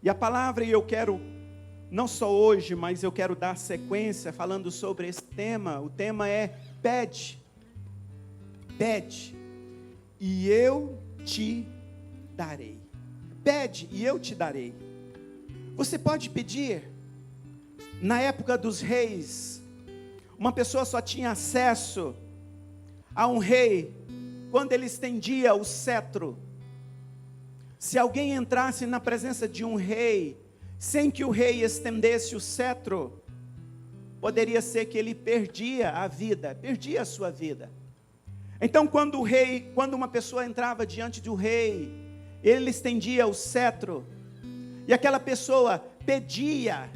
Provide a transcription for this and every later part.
E a palavra, e eu quero, não só hoje, mas eu quero dar sequência falando sobre esse tema. O tema é pede. Pede, e eu te darei. Pede, e eu te darei. Você pode pedir. Na época dos reis, uma pessoa só tinha acesso a um rei quando ele estendia o cetro. Se alguém entrasse na presença de um rei, sem que o rei estendesse o cetro, poderia ser que ele perdia a vida, perdia a sua vida. Então quando uma pessoa entrava diante do rei, ele estendia o cetro, e aquela pessoa pedia.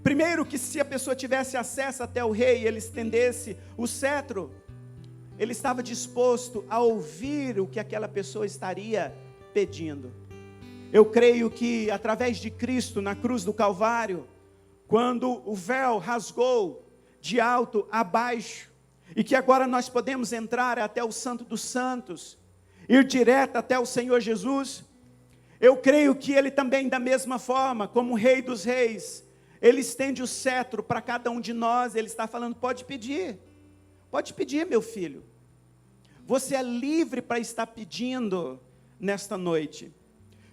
Primeiro que se a pessoa tivesse acesso até o rei, ele estendesse o cetro, ele estava disposto a ouvir o que aquela pessoa estaria pedindo. Eu creio que através de Cristo na cruz do Calvário, quando o véu rasgou de alto a baixo, e que agora nós podemos entrar até o Santo dos Santos, ir direto até o Senhor Jesus, eu creio que Ele também, da mesma forma, como Rei dos Reis, Ele estende o cetro para cada um de nós. Ele está falando, pode pedir, meu filho, você é livre para estar pedindo nesta noite.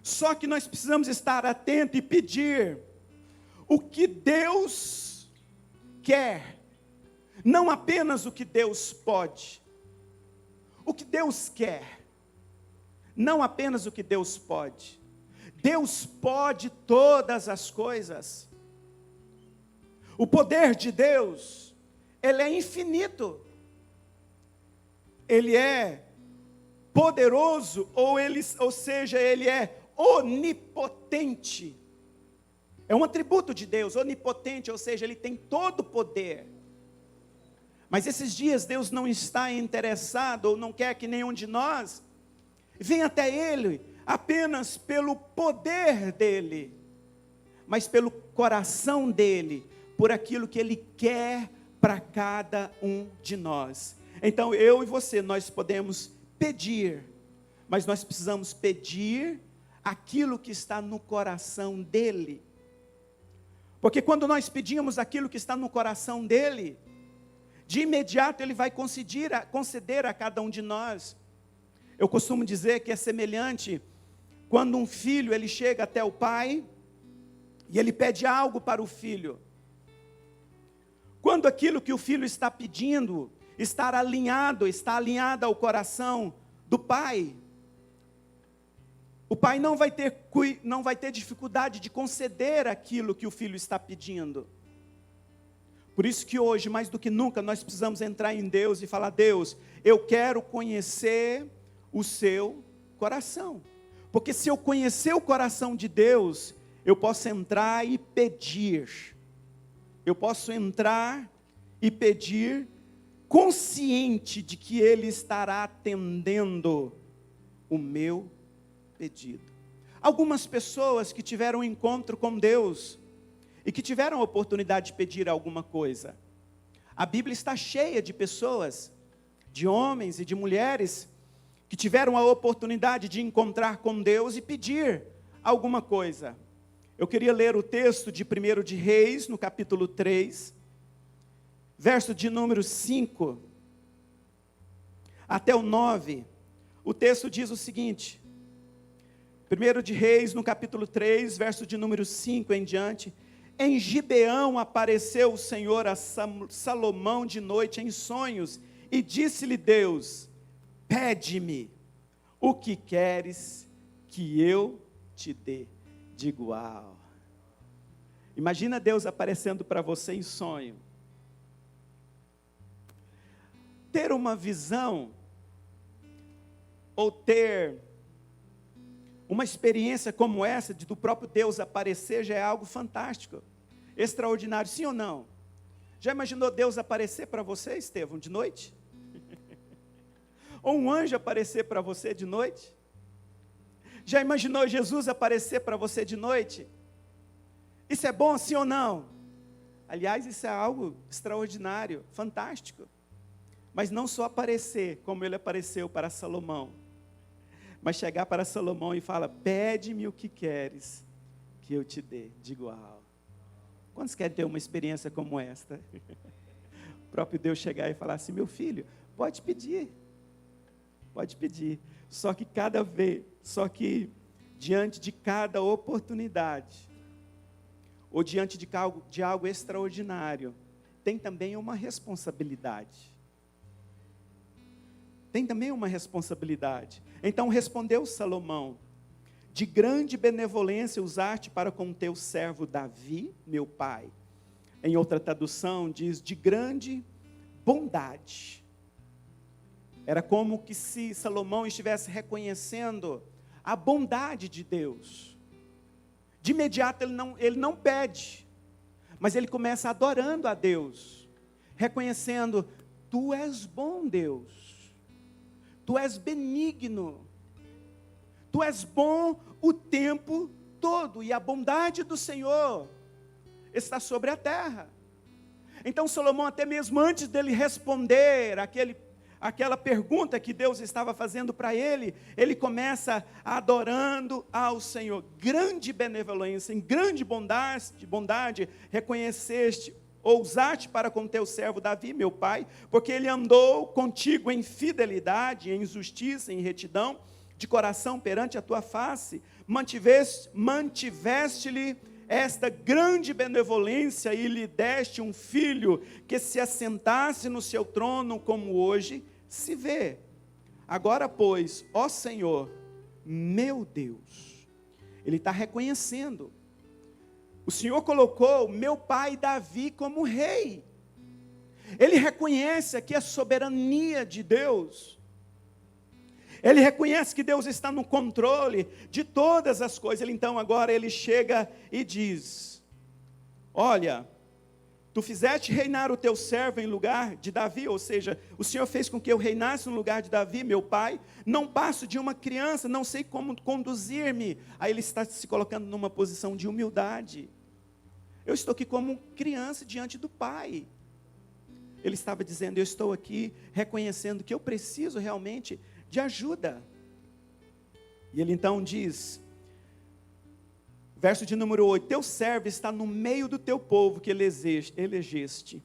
Só que nós precisamos estar atentos e pedir o que Deus quer, não apenas o que Deus pode, o que Deus quer, não apenas o que Deus pode. Deus pode todas as coisas. O poder de Deus, ele é infinito, ele é poderoso, ou seja, ele é onipotente. É um atributo de Deus, onipotente, ou seja, ele tem todo o poder. Mas esses dias Deus não está interessado, ou não quer que nenhum de nós venha até Ele apenas pelo poder dEle, mas pelo coração dEle, por aquilo que Ele quer para cada um de nós. Então eu e você, nós podemos pedir, mas nós precisamos pedir aquilo que está no coração dEle. Porque quando nós pedimos aquilo que está no coração dEle, de imediato Ele vai conceder a cada um de nós. Eu costumo dizer que é semelhante quando um filho ele chega até o pai e ele pede algo para o filho. Quando aquilo que o filho está pedindo está alinhado ao coração do pai, o pai não vai ter dificuldade de conceder aquilo que o filho está pedindo. Por isso que hoje, mais do que nunca, nós precisamos entrar em Deus e falar, Deus, eu quero conhecer o seu coração. Porque se eu conhecer o coração de Deus, eu posso entrar e pedir. Eu posso entrar e pedir consciente de que Ele estará atendendo o meu pedido. Algumas pessoas que tiveram um encontro com Deus e que tiveram a oportunidade de pedir alguma coisa. A Bíblia está cheia de pessoas, de homens e de mulheres, que tiveram a oportunidade de encontrar com Deus e pedir alguma coisa. Eu queria ler o texto de 1 de Reis, no capítulo 3, verso de número 5 até o 9. O texto diz o seguinte, 1 de Reis, no capítulo 3, verso de número 5 em diante. Em Gibeão apareceu o Senhor a Salomão de noite em sonhos, e disse-lhe Deus, pede-me o que queres que eu te dê. Digo, uau! Imagina Deus aparecendo para você em sonho. Ter uma visão, ou ter uma experiência como essa, do próprio Deus aparecer, já é algo fantástico, extraordinário, sim ou não? Já imaginou Deus aparecer para você, Estevão, de noite? Ou um anjo aparecer para você de noite? Já imaginou Jesus aparecer para você de noite? Isso é bom, sim ou não? Aliás, isso é algo extraordinário, fantástico. Mas não só aparecer, como ele apareceu para Salomão, mas chegar para Salomão e fala: pede-me o que queres que eu te dê. Digo: uau. Quantos querem ter uma experiência como esta? O próprio Deus chegar e falar assim: meu filho, pode pedir. Pode pedir. Só que diante de cada oportunidade, ou diante de algo extraordinário, tem também uma responsabilidade. Tem também uma responsabilidade. Então respondeu Salomão: de grande benevolência usaste para com teu servo Davi, meu pai. Em outra tradução diz: de grande bondade. Era como que se Salomão estivesse reconhecendo a bondade de Deus. De imediato ele não pede, mas ele começa adorando a Deus, reconhecendo: tu és bom, Deus, tu és benigno, tu és bom o tempo todo, e a bondade do Senhor está sobre a terra. Então Salomão, até mesmo antes dele responder aquela pergunta que Deus estava fazendo para ele, ele começa adorando ao Senhor. Grande benevolência, em grande bondade, reconheceste, ousaste para com teu servo Davi, meu pai, porque ele andou contigo em fidelidade, em justiça, em retidão, de coração perante a tua face, mantiveste-lhe esta grande benevolência e lhe deste um filho que se assentasse no seu trono, como hoje se vê. Agora, pois, ó Senhor, meu Deus, ele está reconhecendo, o Senhor colocou meu pai Davi como rei. Ele reconhece aqui a soberania de Deus. Ele reconhece que Deus está no controle de todas as coisas. Então agora ele chega e diz: olha, tu fizeste reinar o teu servo em lugar de Davi, ou seja, o Senhor fez com que eu reinasse no lugar de Davi, meu pai. Não passo de uma criança, não sei como conduzir-me. Aí ele está se colocando numa posição de humildade. Eu estou aqui como criança diante do pai. Ele estava dizendo: eu estou aqui reconhecendo que eu preciso realmente de ajuda. E ele então diz, verso de número 8: teu servo está no meio do teu povo que elegeste,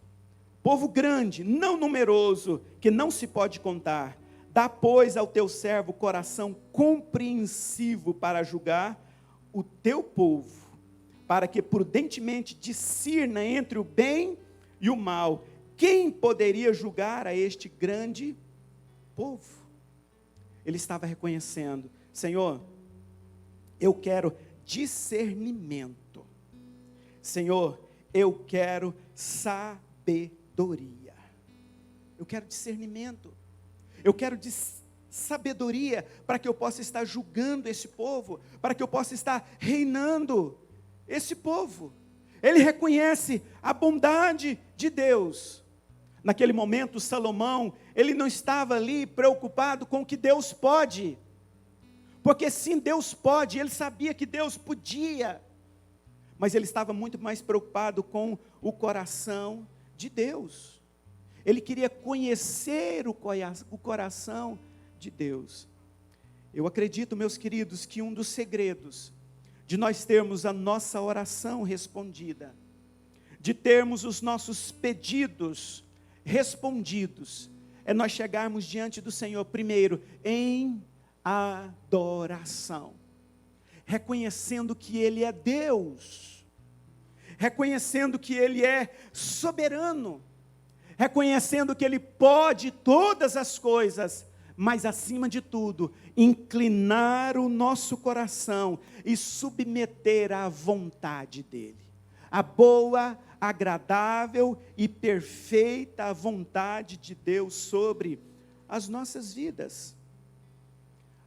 povo grande, não numeroso, que não se pode contar. Dá, pois, ao teu servo coração compreensivo para julgar o teu povo, para que prudentemente discirna entre o bem e o mal. Quem poderia julgar a este grande povo? Ele estava reconhecendo: Senhor, eu quero discernimento. Senhor, eu quero sabedoria. Eu quero discernimento. Eu quero sabedoria para que eu possa estar julgando esse povo, para que eu possa estar reinando esse povo. Ele reconhece a bondade de Deus. Naquele momento, Salomão, ele não estava ali preocupado com o que Deus pode, porque sim, Deus pode, ele sabia que Deus podia, mas ele estava muito mais preocupado com o coração de Deus. Ele queria conhecer o coração de Deus. Eu acredito, meus queridos, que um dos segredos de nós termos a nossa oração respondida, de termos os nossos pedidos respondidos, é nós chegarmos diante do Senhor primeiro em adoração, reconhecendo que Ele é Deus, reconhecendo que Ele é soberano, reconhecendo que Ele pode todas as coisas, mas acima de tudo, inclinar o nosso coração e submeter à vontade dEle, a boa, agradável e perfeita vontade de Deus sobre as nossas vidas.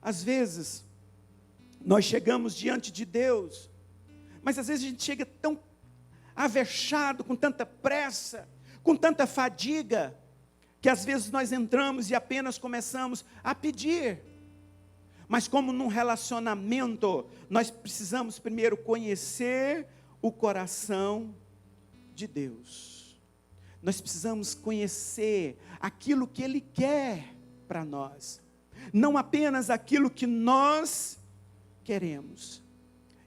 Às vezes, nós chegamos diante de Deus, mas às vezes a gente chega tão avexado, com tanta pressa, com tanta fadiga, que às vezes nós entramos e apenas começamos a pedir. Mas como num relacionamento, nós precisamos primeiro conhecer o coração de Deus. Nós precisamos conhecer aquilo que Ele quer para nós. não apenas aquilo que nós queremos.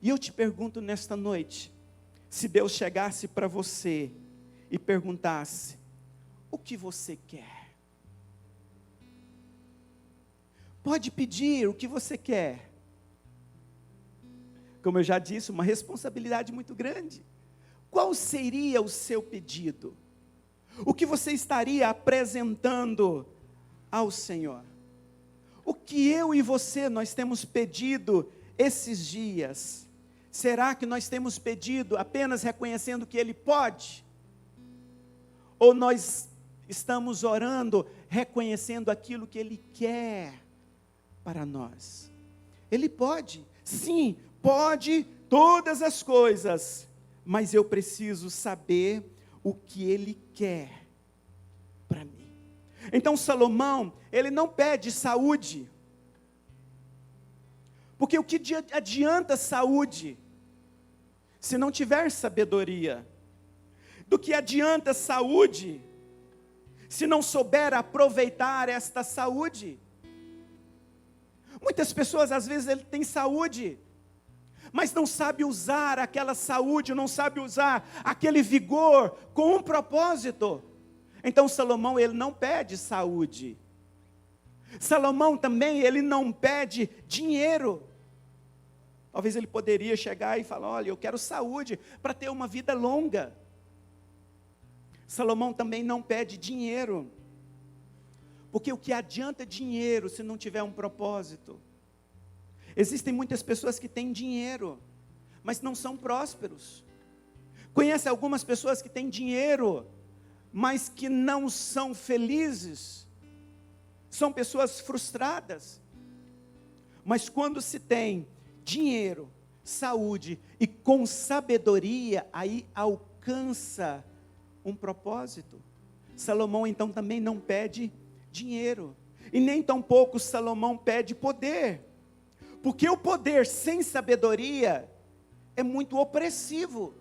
E eu te pergunto nesta noite, se Deus chegasse para você e perguntasse, o que você quer? Pode pedir o que você quer. Como eu já disse, uma responsabilidade muito grande. Qual seria o seu pedido? O que você estaria apresentando ao Senhor? O que eu e você nós temos pedido esses dias? Será que nós temos pedido apenas reconhecendo que Ele pode? Ou nós estamos orando reconhecendo aquilo que Ele quer para nós? Ele pode, sim, pode todas as coisas, mas eu preciso saber o que Ele quer para mim. Então Salomão, ele não pede saúde, porque o que adianta saúde se não tiver sabedoria? Do que adianta saúde se não souber aproveitar esta saúde? Muitas pessoas às vezes ele tem saúde, mas não sabe usar aquela saúde, não sabe usar aquele vigor com um propósito. Então Salomão, ele não pede saúde. Salomão também, ele não pede dinheiro. Talvez ele poderia chegar e falar, olha, eu quero saúde para ter uma vida longa. Salomão também não pede dinheiro. Porque o que adianta dinheiro se não tiver um propósito? Existem muitas pessoas que têm dinheiro, mas não são prósperos. Conhece algumas pessoas que têm dinheiro, mas que não são felizes. São pessoas frustradas. Mas quando se tem dinheiro, saúde e com sabedoria, aí alcança um propósito. Salomão então também não pede dinheiro. E nem tampouco Salomão pede poder. Porque o poder sem sabedoria é muito opressivo.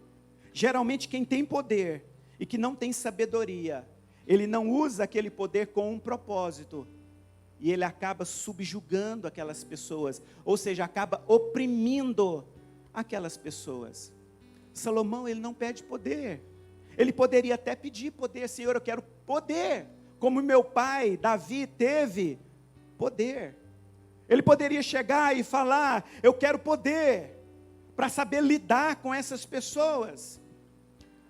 Geralmente quem tem poder e que não tem sabedoria, ele não usa aquele poder com um propósito. E ele acaba subjugando aquelas pessoas. Ou seja, acaba oprimindo aquelas pessoas. Salomão, ele não pede poder. Ele poderia até pedir poder. Senhor, eu quero poder. Como meu pai, Davi, teve poder. Ele poderia chegar e falar, eu quero poder, para saber lidar com essas pessoas.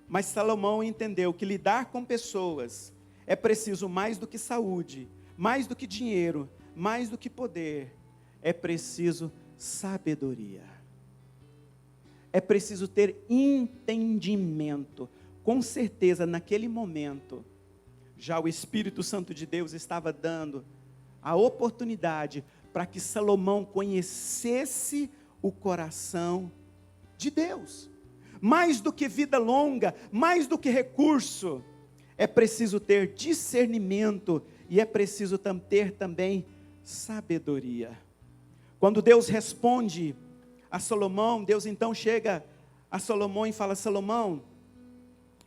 Mas Salomão entendeu que lidar com pessoas é preciso mais do que saúde, mais do que dinheiro, mais do que poder. É preciso sabedoria. É preciso ter entendimento. Com certeza, naquele momento, já o Espírito Santo de Deus estava dando a oportunidade para que Salomão conhecesse o coração de Deus. Mais do que vida longa, mais do que recurso, é preciso ter discernimento e é preciso ter também sabedoria. Quando Deus responde a Salomão, Deus então chega a Salomão e fala, Salomão,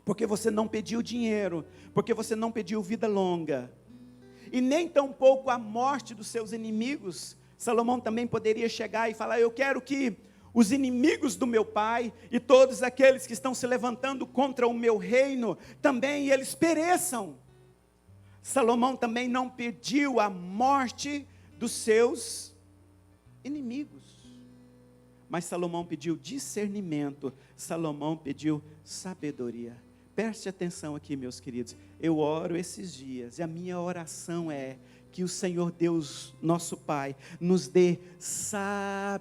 porque você não pediu dinheiro, porque você não pediu vida longa, e nem tampouco a morte dos seus inimigos, Salomão também poderia chegar e falar, eu quero que os inimigos do meu pai, e todos aqueles que estão se levantando contra o meu reino, também eles pereçam. Salomão também não pediu a morte dos seus inimigos, mas Salomão pediu discernimento, Salomão pediu sabedoria. Preste atenção aqui, meus queridos, eu oro esses dias, e a minha oração é que o Senhor Deus, nosso Pai, nos dê sabedoria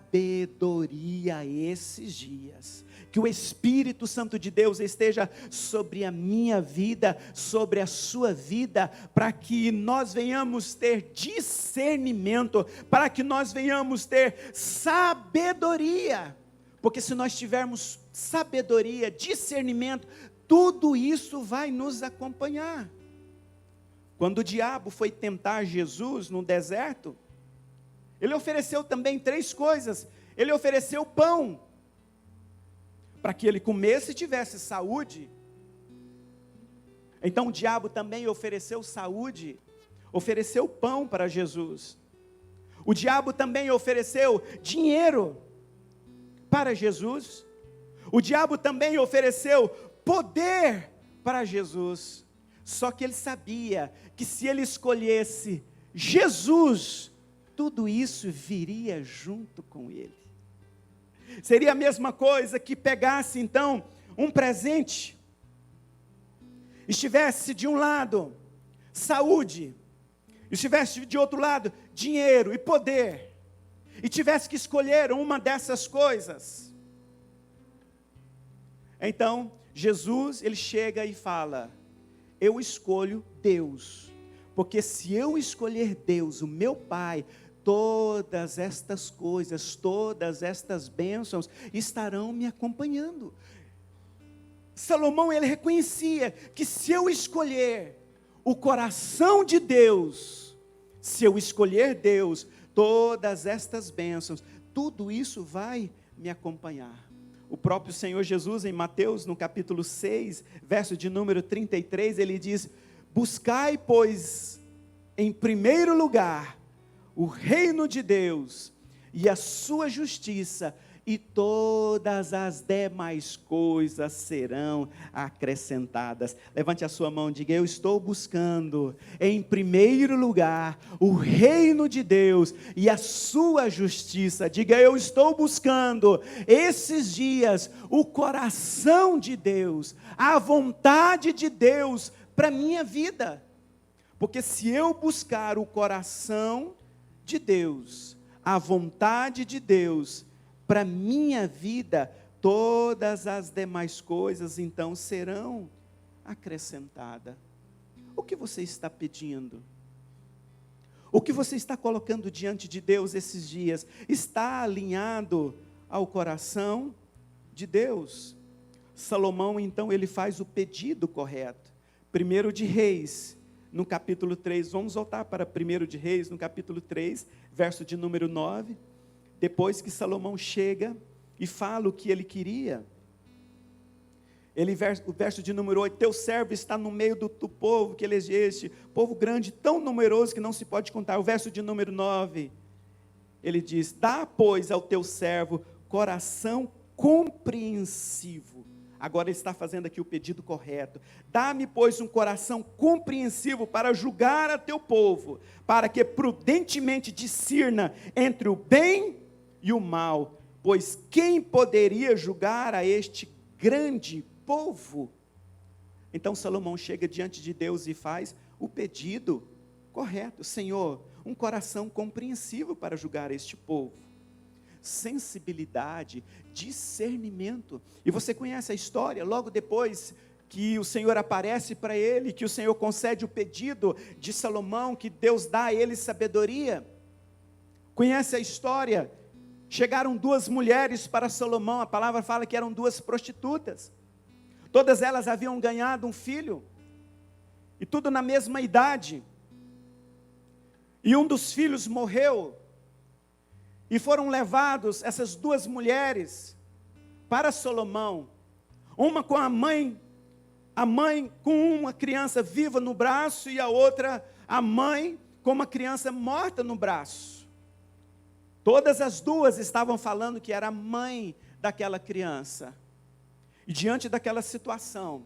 esses dias, que o Espírito Santo de Deus esteja sobre a minha vida, sobre a sua vida, para que nós venhamos ter discernimento, para que nós venhamos ter sabedoria, porque se nós tivermos sabedoria, discernimento, tudo isso vai nos acompanhar. Quando o diabo foi tentar Jesus no deserto, ele ofereceu também 3 coisas. Ele ofereceu pão, para que ele comesse e tivesse saúde. Então o diabo também ofereceu saúde, ofereceu pão para Jesus. O diabo também ofereceu dinheiro para Jesus. O diabo também ofereceu poder para Jesus. Só que ele sabia que se ele escolhesse Jesus, tudo isso viria junto com ele. Seria a mesma coisa que pegasse então um presente, estivesse de um lado saúde, estivesse de outro lado dinheiro e poder, e tivesse que escolher uma dessas coisas. Então Jesus, ele chega e fala: eu escolho Deus, porque se eu escolher Deus, o meu Pai, todas estas coisas, todas estas bênçãos estarão me acompanhando. Salomão, ele reconhecia que se eu escolher o coração de Deus, se eu escolher Deus, todas estas bênçãos, tudo isso vai me acompanhar. O próprio Senhor Jesus, em Mateus, no capítulo 6, verso de número 33, ele diz: buscai, pois, em primeiro lugar, o reino de Deus e a sua justiça, e todas as demais coisas serão acrescentadas. Levante a sua mão e diga: eu estou buscando em primeiro lugar o reino de Deus e a sua justiça. Diga: eu estou buscando esses dias o coração de Deus, a vontade de Deus para a minha vida. Porque se eu buscar o coração de Deus, a vontade de Deus para minha vida, todas as demais coisas então serão acrescentadas. O que você está pedindo? O que você está colocando diante de Deus esses dias? Está alinhado ao coração de Deus? Salomão então ele faz o pedido correto. 1 de Reis, no capítulo 3, vamos voltar para 1 de Reis, no capítulo 3, verso de número 9, depois que Salomão chega e fala o que ele queria, o verso de número 8, teu servo está no meio do povo que elegeste, povo grande, tão numeroso que não se pode contar. O verso de número 9, ele diz: dá, pois, ao teu servo coração compreensivo. Agora ele está fazendo aqui o pedido correto. Dá-me, pois, um coração compreensivo para julgar a teu povo, para que prudentemente discirna entre o bem e o mal, pois quem poderia julgar a este grande povo? Então Salomão chega diante de Deus e faz o pedido correto: Senhor, um coração compreensivo para julgar este povo. Sensibilidade, discernimento. E você conhece a história, logo depois que o Senhor aparece para ele, que o Senhor concede o pedido de Salomão, que Deus dá a ele sabedoria. Conhece a história? Chegaram duas mulheres para Salomão, a palavra fala que eram duas prostitutas. Todas elas haviam ganhado um filho, e tudo na mesma idade. E um dos filhos morreu, e foram levados essas duas mulheres para Salomão, uma com a mãe com uma criança viva no braço, e a outra, a mãe, com uma criança morta no braço. Todas as duas estavam falando que era a mãe daquela criança. E diante daquela situação,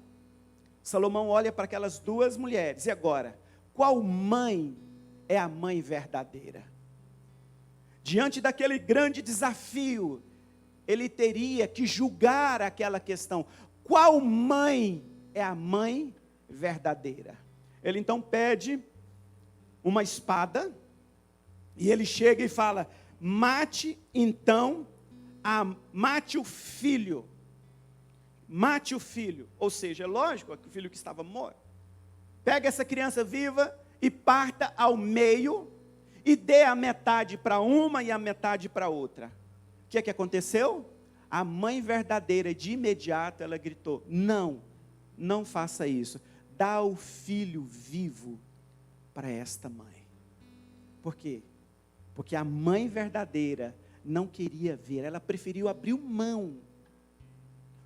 Salomão olha para aquelas duas mulheres: e agora, qual mãe é a mãe verdadeira? Diante daquele grande desafio, ele teria que julgar aquela questão: qual mãe é a mãe verdadeira? Ele então pede uma espada, e ele chega e fala: mate então, mate o filho. Mate o filho, ou seja, é lógico, o filho que estava morto. Pega essa criança viva e parta ao meio, e dê a metade para uma e a metade para outra. O que é que aconteceu? A mãe verdadeira, de imediato, ela gritou: não, não faça isso. Dá o filho vivo para esta mãe. Por quê? Porque a mãe verdadeira não queria ver, ela preferiu abrir mão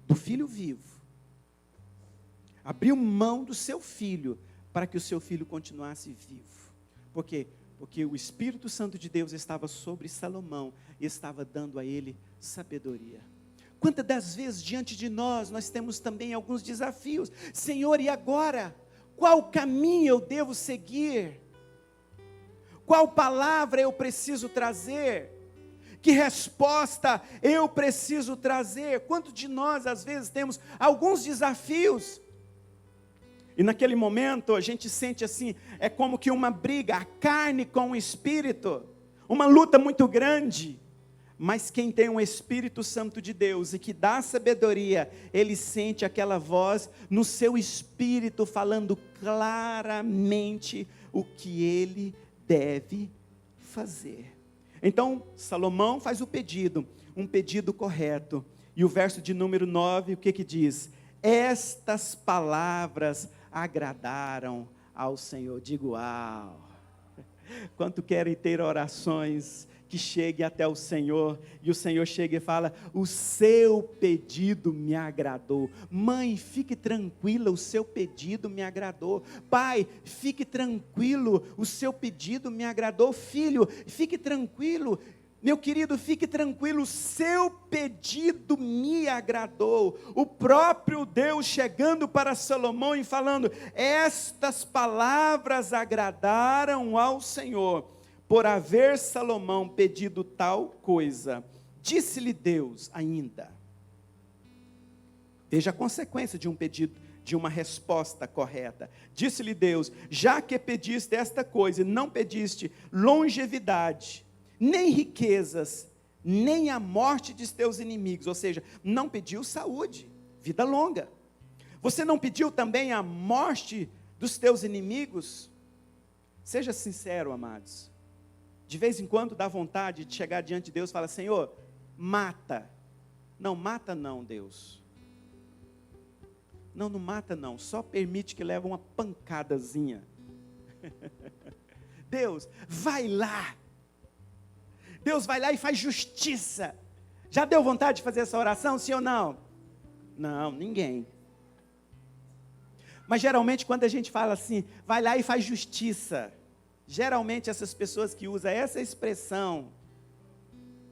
do filho vivo. Abriu mão do seu filho, para que o seu filho continuasse vivo. Por quê? Porque o Espírito Santo de Deus estava sobre Salomão e estava dando a ele sabedoria. Quantas das vezes diante de nós temos também alguns desafios. Senhor, e agora? Qual caminho eu devo seguir? Qual palavra eu preciso trazer? Que resposta eu preciso trazer? Quantos de nós às vezes temos alguns desafios? E naquele momento a gente sente assim, é como que uma briga, a carne com o espírito, uma luta muito grande. Mas quem tem um Espírito Santo de Deus e que dá sabedoria, ele sente aquela voz no seu espírito falando claramente o que ele deve fazer. Então Salomão faz o pedido, um pedido correto. E o verso de número 9, o que diz? Estas palavras agradaram ao Senhor. Digo, uau! Quanto querem ter orações que cheguem até o Senhor, e o Senhor chega e fala, o seu pedido me agradou. Mãe, fique tranquila, o seu pedido me agradou. Pai, fique tranquilo, o seu pedido me agradou. Filho, fique tranquilo. Meu querido, fique tranquilo, o seu pedido me agradou. O próprio Deus chegando para Salomão e falando, estas palavras agradaram ao Senhor, por haver Salomão pedido tal coisa. Disse-lhe Deus ainda. Veja a consequência de um pedido, de uma resposta correta. Disse-lhe Deus, já que pediste esta coisa, e não pediste longevidade, nem riquezas, nem a morte de teus inimigos, ou seja, não pediu saúde, vida longa. Você não pediu também a morte dos teus inimigos? Seja sincero, amados. De vez em quando dá vontade de chegar diante de Deus e falar, Senhor, mata. Não, mata não, Deus. Não mata não, só permite que leve uma pancadazinha. Deus, vai lá. Deus vai lá e faz justiça. Já deu vontade de fazer essa oração, sim ou não? Não, ninguém. Mas geralmente quando a gente fala assim, vai lá e faz justiça, geralmente essas pessoas que usam essa expressão,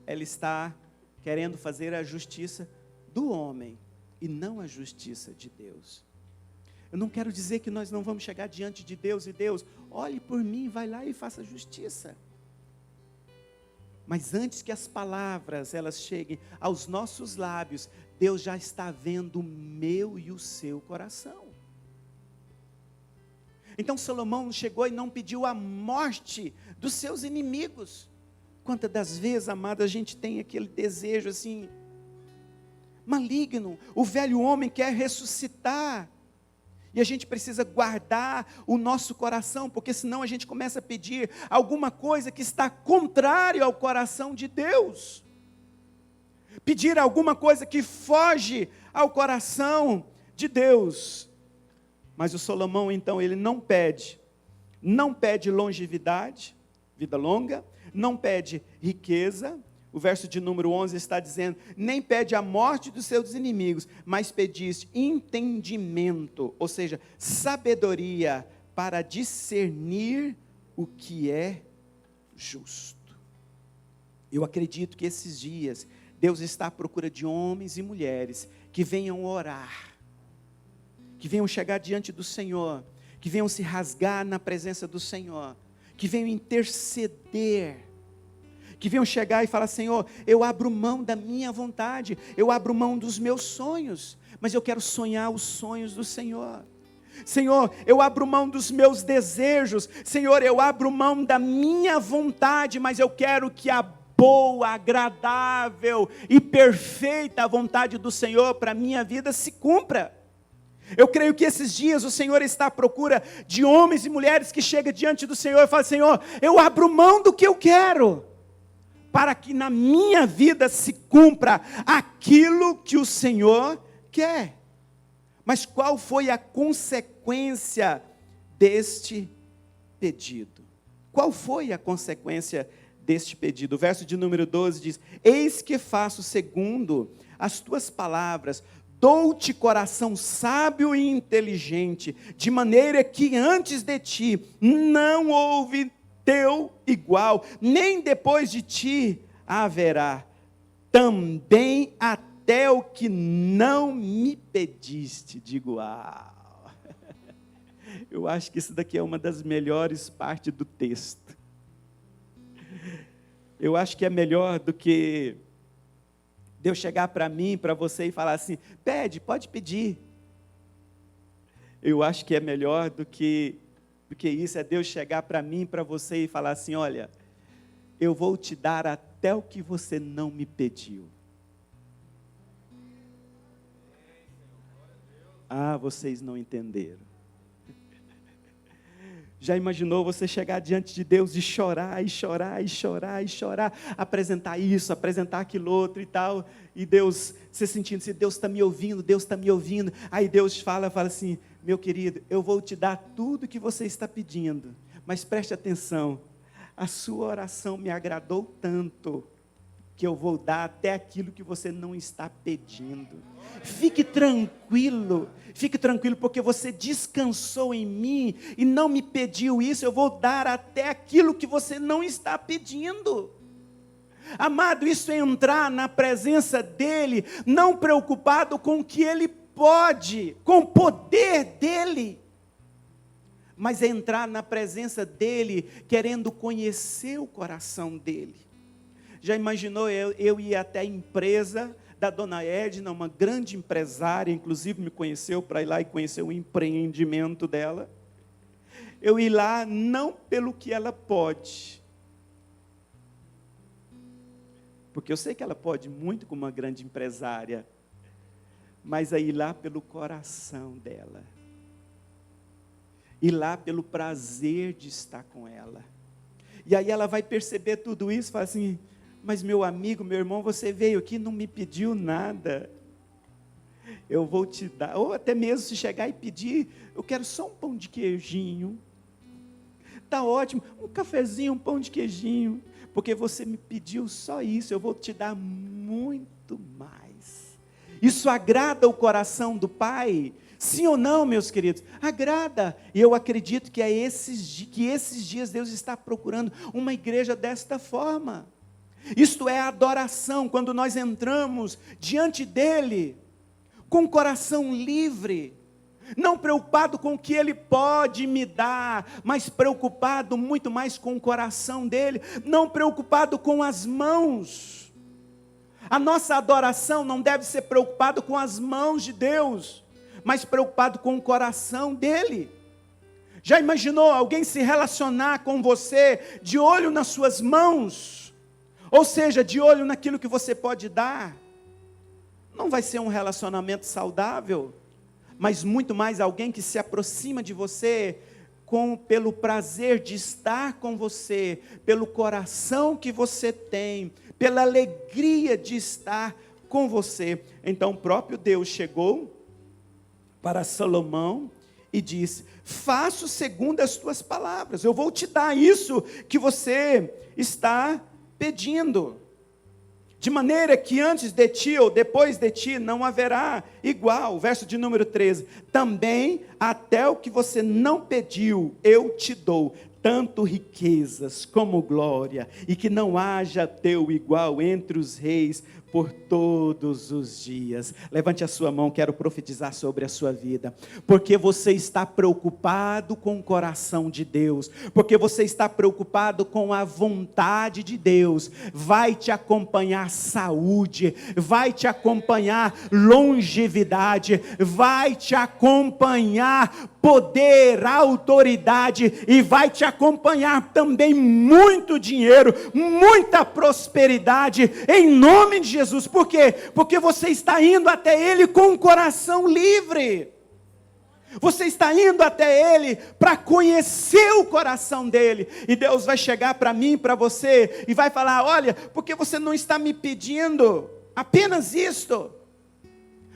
ela está querendo fazer a justiça do homem e não a justiça de Deus. Eu não quero dizer que nós não vamos chegar diante de Deus e Deus, olhe por mim, vai lá e faça justiça. Mas antes que as palavras elas cheguem aos nossos lábios, Deus já está vendo o meu e o seu coração. Então Salomão chegou e não pediu a morte dos seus inimigos. Quantas das vezes, amada, a gente tem aquele desejo assim, maligno, o velho homem quer ressuscitar, e a gente precisa guardar o nosso coração, porque senão a gente começa a pedir alguma coisa que está contrário ao coração de Deus, pedir alguma coisa que foge ao coração de Deus. Mas o Salomão então, ele não pede longevidade, vida longa, não pede riqueza. O verso de número 11 está dizendo, nem pede a morte dos seus inimigos, mas pediste entendimento, ou seja, sabedoria para discernir o que é justo. Eu acredito que esses dias, Deus está à procura de homens e mulheres que venham orar, que venham chegar diante do Senhor, que venham se rasgar na presença do Senhor, que venham interceder, que venham chegar e falar, Senhor, eu abro mão da minha vontade, eu abro mão dos meus sonhos, mas eu quero sonhar os sonhos do Senhor. Senhor, eu abro mão dos meus desejos, Senhor, eu abro mão da minha vontade, mas eu quero que a boa, agradável e perfeita vontade do Senhor para a minha vida se cumpra. Eu creio que esses dias o Senhor está à procura de homens e mulheres que chegam diante do Senhor e falam, Senhor, eu abro mão do que eu quero, para que na minha vida se cumpra aquilo que o Senhor quer. Mas qual foi a consequência deste pedido? Qual foi a consequência deste pedido? O verso de número 12 diz, eis que faço segundo as tuas palavras, dou-te coração sábio e inteligente, de maneira que antes de ti não houve teu igual, nem depois de ti haverá. Também até o que não me pediste. Digo, uau. Eu acho que isso daqui é uma das melhores partes do texto. Eu acho que é melhor do que Deus chegar para mim, para você e falar assim, pede, pode pedir. Eu acho que é melhor do que isso, é Deus chegar para mim, para você e falar assim, olha, eu vou te dar até o que você não me pediu. Ah, vocês não entenderam. Já imaginou você chegar diante de Deus e chorar, e chorar, e chorar, e chorar, apresentar isso, apresentar aquilo outro e tal, e Deus, você sentindo assim, Deus está me ouvindo, Deus está me ouvindo, aí Deus fala assim, meu querido, eu vou te dar tudo que você está pedindo, mas preste atenção, a sua oração me agradou tanto, que eu vou dar até aquilo que você não está pedindo. Fique tranquilo, porque você descansou em mim e não me pediu isso, eu vou dar até aquilo que você não está pedindo. Amado, isso é entrar na presença dEle, não preocupado com o que Ele pode, com o poder dEle, mas é entrar na presença dEle, querendo conhecer o coração dEle. Já imaginou eu ir até a empresa da dona Edna, uma grande empresária, inclusive me conheceu para ir lá e conhecer o empreendimento dela. Eu ir lá não pelo que ela pode, porque eu sei que ela pode muito como uma grande empresária, mas é ir lá pelo coração dela, ir lá pelo prazer de estar com ela. E aí ela vai perceber tudo isso e fala assim, mas meu amigo, meu irmão, você veio aqui e não me pediu nada. Eu vou te dar, ou até mesmo se chegar e pedir, eu quero só um pão de queijinho. Está ótimo, um cafezinho, um pão de queijinho, porque você me pediu só isso, eu vou te dar muito mais. Isso agrada o coração do Pai? Sim ou não, meus queridos? Agrada. E eu acredito que esses dias Deus está procurando uma igreja desta forma. Isto é adoração, quando nós entramos diante dEle, com o coração livre, não preocupado com o que Ele pode me dar, mas preocupado muito mais com o coração dEle, não preocupado com as mãos. A nossa adoração não deve ser preocupado com as mãos de Deus, mas preocupado com o coração dEle. Já imaginou alguém se relacionar com você de olho nas suas mãos? Ou seja, de olho naquilo que você pode dar? Não vai ser um relacionamento saudável, mas muito mais alguém que se aproxima de você pelo prazer de estar com você, pelo coração que você tem, pela alegria de estar com você. Então o próprio Deus chegou para Salomão e disse, faço segundo as tuas palavras, eu vou te dar isso que você está pedindo, de maneira que antes de ti ou depois de ti não haverá igual. Verso de número 13, também até o que você não pediu eu te dou, tanto riquezas como glória, e que não haja teu igual entre os reis por todos os dias. Levante a sua mão, quero profetizar sobre a sua vida, porque você está preocupado com o coração de Deus, porque você está preocupado com a vontade de Deus, vai te acompanhar saúde, vai te acompanhar longevidade, vai te acompanhar poder, autoridade, e vai te acompanhar também muito dinheiro, muita prosperidade, em nome de Jesus. Por quê? Porque você está indo até Ele com o coração livre. Você está indo até Ele para conhecer o coração dEle. E Deus vai chegar para mim, para você, e vai falar, olha, porque você não está me pedindo apenas isto?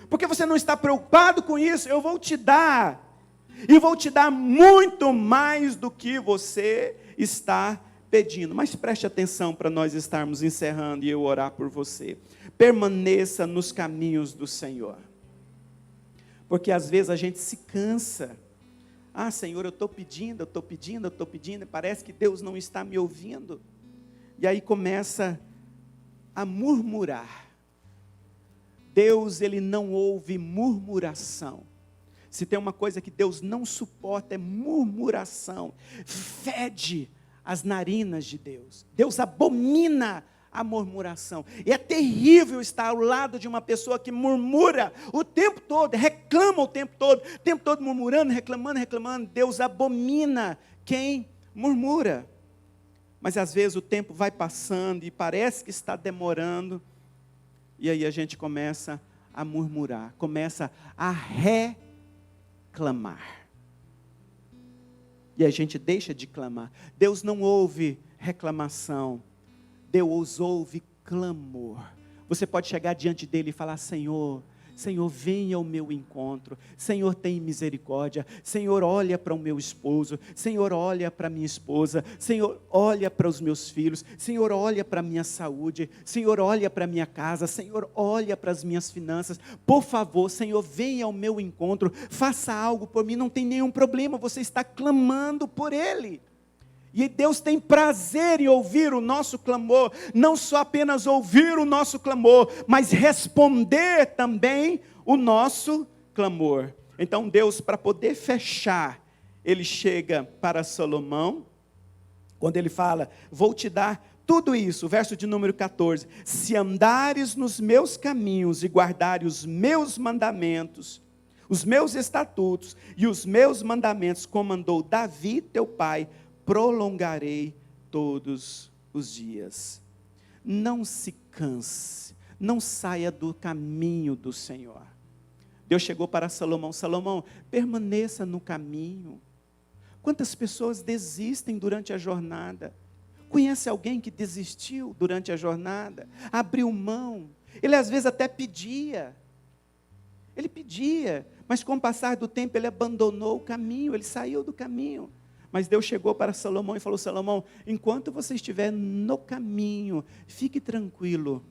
Porque você não está preocupado com isso? Eu vou te dar. E vou te dar muito mais do que você está pedindo. Mas preste atenção para nós estarmos encerrando e eu orar por você. Permaneça nos caminhos do Senhor. Porque às vezes a gente se cansa. Ah, Senhor, eu estou pedindo, parece que Deus não está me ouvindo. E aí começa a murmurar. Deus, Ele não ouve murmuração. Se tem uma coisa que Deus não suporta, é murmuração. Fede as narinas de Deus. Deus abomina a murmuração. E é terrível estar ao lado de uma pessoa que murmura o tempo todo, reclama o tempo todo murmurando, reclamando. Deus abomina quem murmura. Mas às vezes o tempo vai passando e parece que está demorando. E aí a gente começa a murmurar, começa a reclamar. E a gente deixa de clamar. Deus não ouve reclamação. Deus ouve clamor. Você pode chegar diante dele e falar: Senhor, venha ao meu encontro. Senhor, tem misericórdia. Senhor, olha para o meu esposo. Senhor, olha para a minha esposa. Senhor, olha para os meus filhos. Senhor, olha para a minha saúde. Senhor, olha para a minha casa. Senhor, olha para as minhas finanças. Por favor, Senhor, venha ao meu encontro. Faça algo por mim. Não tem nenhum problema. Você está clamando por Ele. E Deus tem prazer em ouvir o nosso clamor, não só apenas ouvir o nosso clamor, mas responder também o nosso clamor. Então Deus, para poder fechar, Ele chega para Salomão, quando Ele fala: vou te dar tudo isso, verso de número 14, se andares nos meus caminhos e guardares os meus mandamentos, os meus estatutos e os meus mandamentos, como mandou Davi teu pai, prolongarei todos os dias. Não se canse, não saia do caminho do Senhor. Deus chegou para Salomão: Salomão, permaneça no caminho. Quantas pessoas desistem durante a jornada? Conhece alguém que desistiu durante a jornada? Abriu mão? Ele às vezes até pedia. Ele pedia, mas com o passar do tempo ele abandonou o caminho, ele saiu do caminho. Mas Deus chegou para Salomão e falou: Salomão, enquanto você estiver no caminho, fique tranquilo,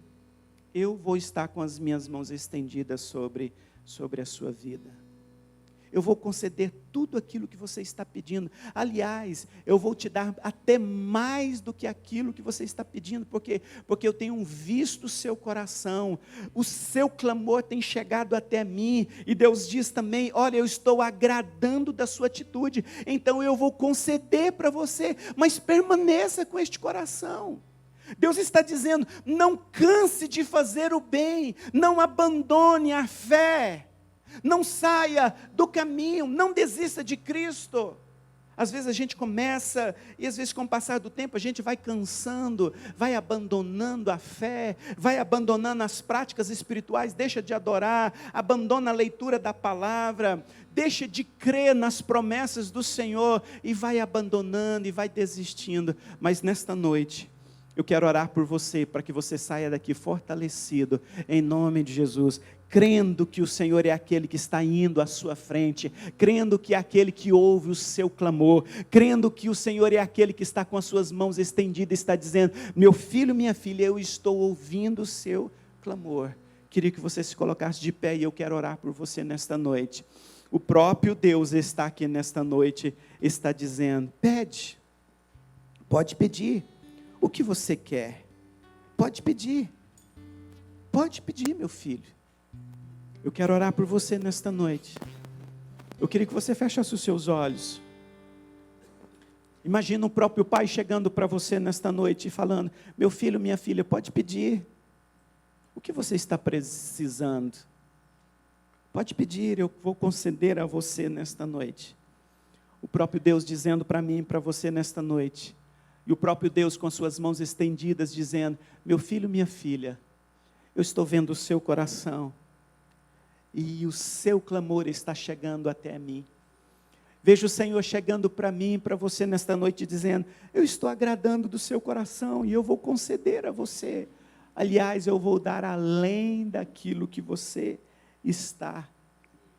eu vou estar com as minhas mãos estendidas sobre a sua vida. Eu vou conceder tudo aquilo que você está pedindo. Aliás, eu vou te dar até mais do que aquilo que você está pedindo. Por quê? Porque eu tenho visto o seu coração. O seu clamor tem chegado até mim. E Deus diz também: olha, eu estou agradando da sua atitude. Então eu vou conceder para você. Mas permaneça com este coração. Deus está dizendo: não canse de fazer o bem. Não abandone a fé. Não saia do caminho, não desista de Cristo. Às vezes a gente começa, e às vezes com o passar do tempo a gente vai cansando, vai abandonando a fé, vai abandonando as práticas espirituais, deixa de adorar, abandona a leitura da palavra, deixa de crer nas promessas do Senhor, e vai abandonando e vai desistindo. Mas nesta noite, eu quero orar por você, para que você saia daqui fortalecido, em nome de Jesus, crendo que o Senhor é aquele que está indo à sua frente, crendo que é aquele que ouve o seu clamor, crendo que o Senhor é aquele que está com as suas mãos estendidas, está dizendo: meu filho, minha filha, eu estou ouvindo o seu clamor. Queria que você se colocasse de pé, e eu quero orar por você nesta noite. O próprio Deus está aqui nesta noite, está dizendo: pede, pode pedir. O que você quer? Pode pedir, meu filho. Eu quero orar por você nesta noite. Eu queria que você fechasse os seus olhos. Imagina o próprio pai chegando para você nesta noite e falando: meu filho, minha filha, pode pedir. O que você está precisando? Pode pedir, eu vou conceder a você nesta noite. O próprio Deus dizendo para mim e para você nesta noite. E o próprio Deus com as suas mãos estendidas dizendo: meu filho, minha filha, eu estou vendo o seu coração. E o seu clamor está chegando até mim. Vejo o Senhor chegando para mim e para você nesta noite dizendo: eu estou agradando do seu coração e eu vou conceder a você. Aliás, eu vou dar além daquilo que você está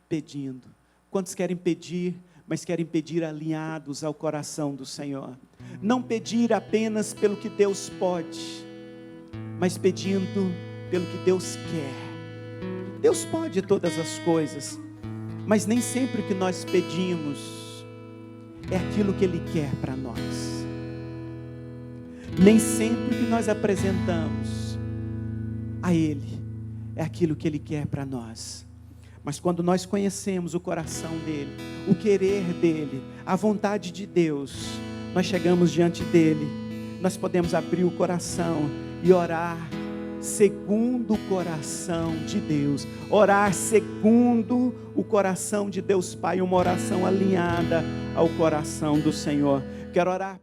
pedindo. Quantos querem pedir, mas querem pedir alinhados ao coração do Senhor? Não pedir apenas pelo que Deus pode, mas pedindo pelo que Deus quer. Deus pode todas as coisas, mas nem sempre o que nós pedimos é aquilo que Ele quer para nós. Nem sempre o que nós apresentamos a Ele é aquilo que Ele quer para nós. Mas quando nós conhecemos o coração dEle, o querer dEle, a vontade de Deus, nós chegamos diante dEle, nós podemos abrir o coração e orar segundo o coração de Deus, orar segundo o coração de Deus Pai, uma oração alinhada ao coração do Senhor. Quero orar